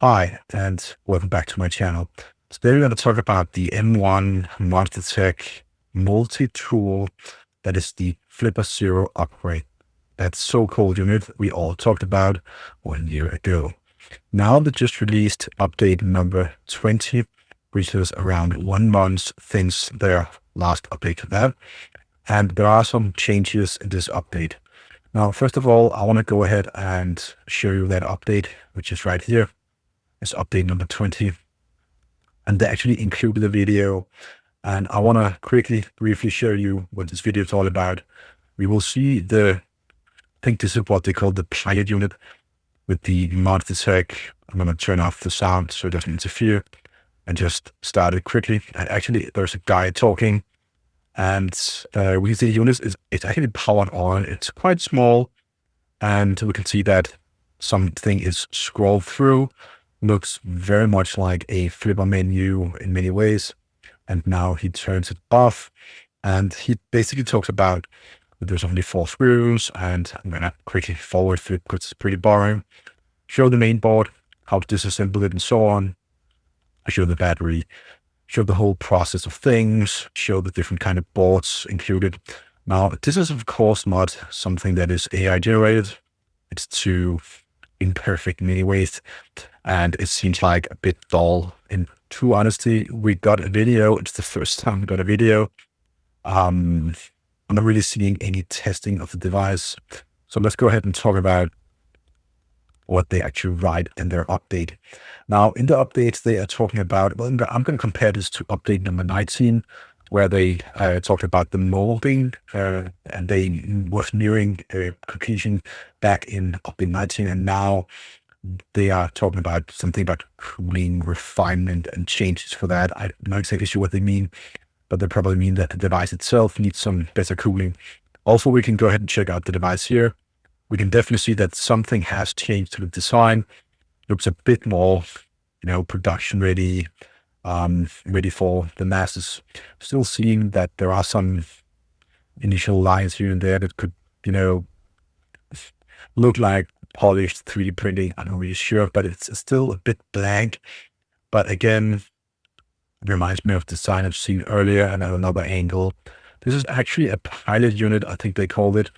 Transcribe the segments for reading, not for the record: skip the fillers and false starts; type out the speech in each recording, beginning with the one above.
Hi, and welcome back to my channel. Today we're going to talk about the M1 MonstaTek multi-tool that is the Flipper Zero upgrade. That so-called unit we all talked about 1 year ago. Now they just released update number 20, which is around 1 month since their last update to that. And there are some changes in this update. Now, first of all, I want to go ahead and show you that update, which is right here. It's update number 20. And they actually included a video. And I want to quickly, briefly show you what this video is all about. We will see I think this is what they call the pilot unit with the MonstaTek. I'm going to turn off the sound so it doesn't interfere and just start it quickly. And actually, there's a guy talking. And we can see the unit it's actually powered on. It's quite small. And we can see that something is scrolled through. Looks very much like a flipper menu in many ways. And now he turns it off. And he basically talks about that there's only 4 screws. And I'm going to quickly forward through it because it's pretty boring. Show the main board, how to disassemble it and so on. I show the battery. Show the whole process of things, show the different kind of boards included. Now, this is of course not something that is AI generated. It's too imperfect in many ways, and it seems like a bit dull. In true honesty, we got a video. It's the first time we got a video. I'm not really seeing any testing of the device. So let's go ahead and talk about what they actually write in their update. Now, in the updates, they are talking about, well, I'm going to compare this to update number 19, where they talked about the molding, and they was nearing completion back in update 19, and now they are talking about something about cooling refinement and changes for that. I'm not exactly sure what they mean, but they probably mean that the device itself needs some better cooling. Also, we can go ahead and check out the device here. We can definitely see that something has changed to the design. Looks a bit more, production ready, ready for the masses. Still seeing that there are some initial lines here and there that could, look like polished 3D printing. I'm not really sure, but it's still a bit blank. But again, it reminds me of the design I've seen earlier and at another angle. This is actually a pilot unit, I think they called it,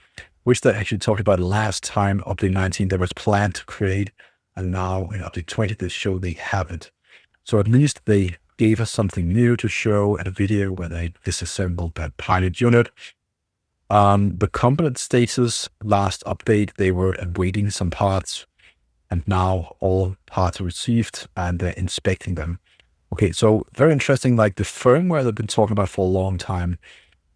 which they actually talked about last time, update 19, that was planned to create. And now in update 20, they show they have it. So at least they gave us something new to show at a video where they disassembled that pilot unit. The component status, last update, they were awaiting some parts. And now all parts are received and they're inspecting them. Okay, so very interesting, like the firmware they've been talking about for a long time.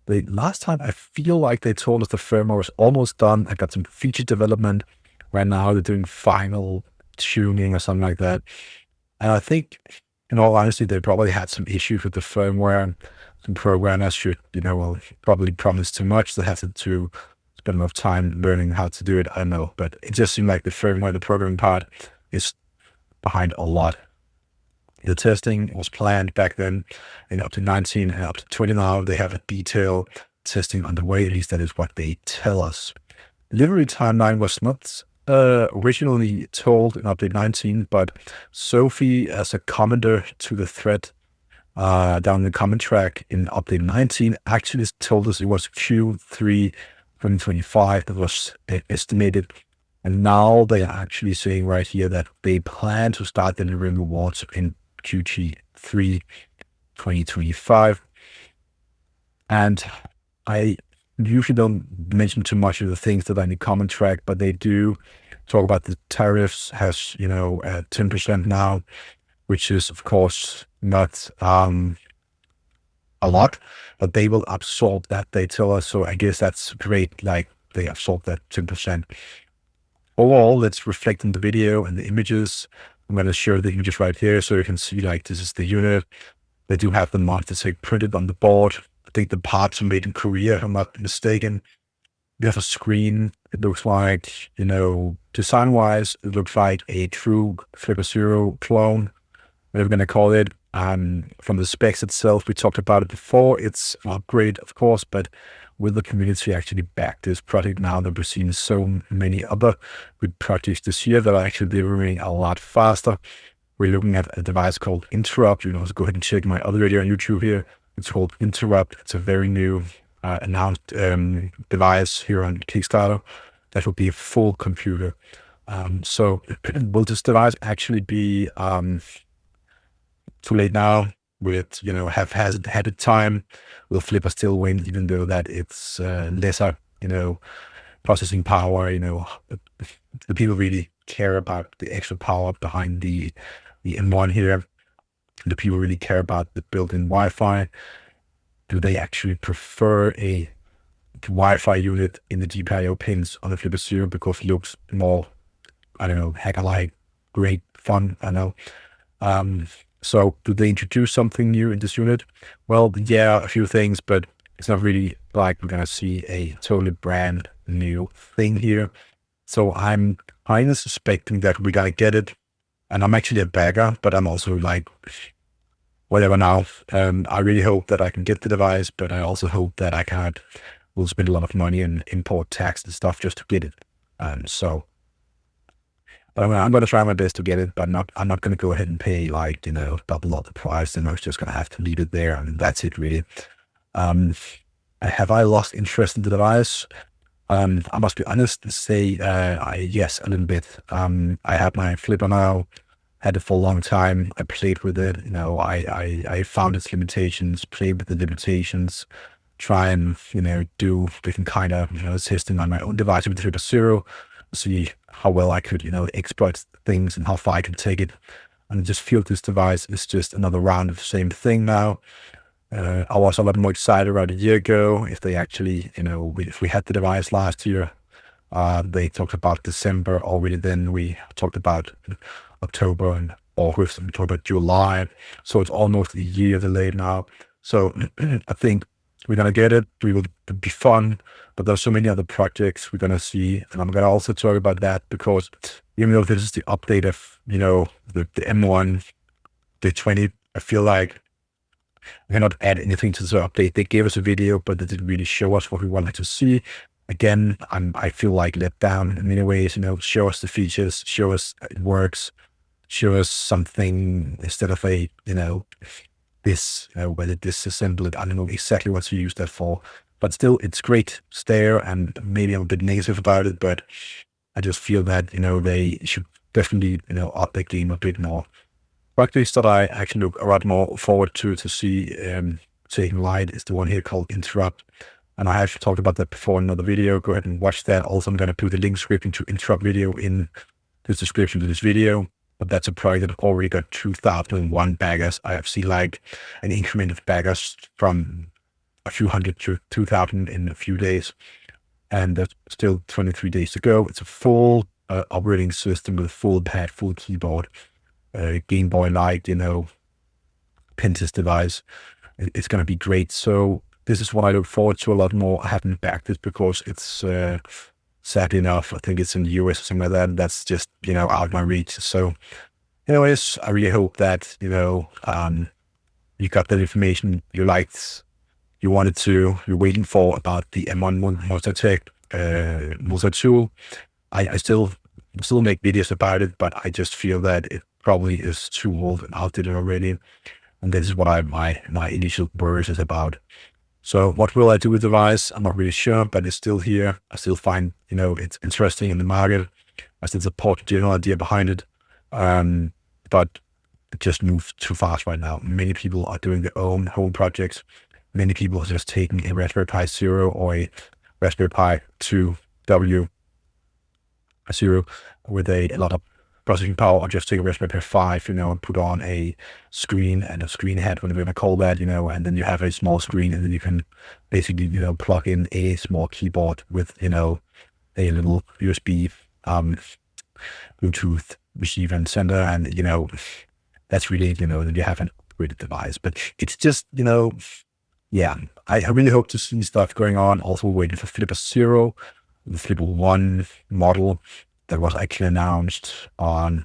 Last time, I feel like they told us the firmware was almost done. I got some feature development. Right now, they're doing final tuning or something like that. And I think, in all honesty, they probably had some issues with the firmware. Some programmers should, probably promise too much. They have to spend enough time learning how to do it. I don't know. But it just seemed like the firmware, the programming part, is behind a lot. The testing was planned back then in up to 19 and up to 20 now. They have a detailed testing underway. At least that is what they tell us. Delivery timeline was not originally told in update 19, but Sophie, as a commenter to the thread down the comment track in update 19, actually told us it was Q3 2025 that was estimated. And now they are actually saying right here that they plan to start delivering rewards in Q3 2025. And I usually don't mention too much of the things that are in the comment track, but they do talk about the tariffs has, 10% now, which is of course not a lot, but they will absorb that, they tell us. So I guess that's great, like they absorb that 10%. Overall, let's reflect in the video and the images. I'm going to share the images right here so you can see, like, this is the unit. They do have the MonstaTek printed on the board. I think the parts are made in Korea, if I'm not mistaken. We have a screen. It looks like, design-wise, it looks like a true Flipper Zero clone, whatever we're going to call it. From the specs itself, we talked about it before. It's an upgrade, of course, but will the community actually back this project now that we've seen so many other good projects this year that are actually delivering a lot faster? we're looking at a device called Interrupt. You can also go ahead and check my other video on YouTube here. It's called Interrupt. It's a very new announced device here on Kickstarter that will be a full computer. So will this device actually be too late now? With, has it had a time? Will Flipper still win, even though that it's lesser, processing power? The people really care about the extra power behind the M1 here. The people really care about the built-in Wi-Fi. Do they actually prefer a Wi-Fi unit in the GPIO pins on the Flipper Zero because it looks more, I don't know, hacker-like, great, fun, I know. So do they introduce something new in this unit? Well, yeah, a few things, but it's not really like we're going to see a totally brand new thing here. So I'm kind of suspecting that we're going to get it. And I'm actually a bagger, but I'm also like, whatever now. I really hope that I can get the device, but I also hope that I will spend a lot of money in import tax and stuff just to get it. But I'm going to try my best to get it, but I'm not going to go ahead and pay like, double up the price. And I was just going to have to leave it there. And that's it really. Have I lost interest in the device? I must be honest and say, yes, a little bit. I have my Flipper now, had it for a long time. I played with it. I found its limitations, played with the limitations, try and, do different kind of, testing on my own device with the Flipper Zero, see how well I could, exploit things and how far I could take it. And I just feel this device is just another round of the same thing now. I was a lot more excited around a year ago if they actually, if we had the device last year. They talked about December already. Then we talked about October and August, and we talked about July. So it's almost a year delayed now. So I think we're going to get it. We will be fun, but there's so many other projects we're going to see. And I'm going to also talk about that because even though this is the update of, the M1, the 20, I feel like I cannot add anything to the update. They gave us a video, but they didn't really show us what we wanted to see. Again, I feel like let down in many ways, show us the features, show us it works, show us something instead of a, this, whether disassemble it. I don't know exactly what to use that for, but still it's great. It's there, and maybe I'm a bit negative about it, but I just feel that, they should definitely, up their game a bit more. Projects that I actually look a lot more forward to see taking light is the one here called Interrupt. And I have talked about that before in another video. Go ahead and watch that. Also, I'm going to put the link scripting to Interrupt video in the description to this video. But that's a project that already got 2,001 baggers. I have seen like an increment of baggers from a few hundred to 2,000 in a few days. And there's still 23 days to go. It's a full operating system with full pad, full keyboard, Game Boy-like, Pinterest device. It's going to be great. So this is what I look forward to a lot more. I haven't backed it because it's sad enough. I think it's in the US or something like that. That's just, out of my reach. So anyways, I really hope that, you got that information you liked, you wanted to, you're waiting for about the M1 MonstaTek Multitool. I still make videos about it, but I just feel that it probably is too old and outdated already. And this is what my initial worries is about. So what will I do with the device? I'm not really sure, but it's still here. I still find, it's interesting in the market. I still support the general idea behind it. But it just moves too fast right now. Many people are doing their own home projects. Many people are just taking a Raspberry Pi Zero or a Raspberry Pi 2W Zero with a lot of processing power, or just take a Raspberry Pi 5, and put on a screen and a screen head, whatever you want to call that, and then you have a small screen, and then you can basically, plug in a small keyboard with, a little USB, Bluetooth receiver and sender, and, that's really, then you have an upgraded device. But it's just, yeah, I really hope to see stuff going on. Also waiting for Flipper Zero, the Flipper 1 model that was actually announced by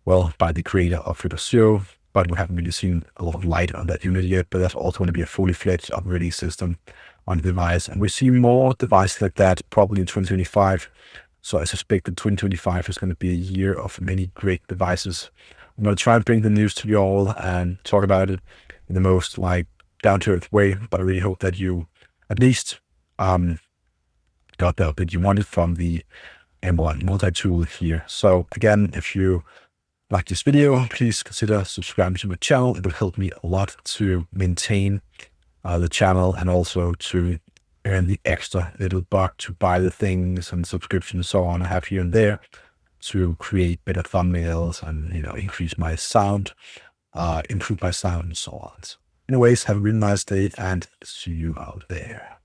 the creator of Flipper Zero, but we haven't really seen a lot of light on that unit yet. But that's also going to be a fully fledged operating system on the device. And we see more devices like that probably in 2025. So I suspect that 2025 is going to be a year of many great devices I'm going to try and bring the news to you all and talk about it in the most like down-to-earth way, but I really hope that you at least got the bit you wanted from the M1 multi-tool here. So again, if you like this video, please consider subscribing to my channel. It will help me a lot to maintain the channel and also to earn the extra little buck to buy the things and subscriptions and so on I have here and there to create better thumbnails and, increase my sound, improve my sound and so on. So anyways, have a really nice day and see you out there.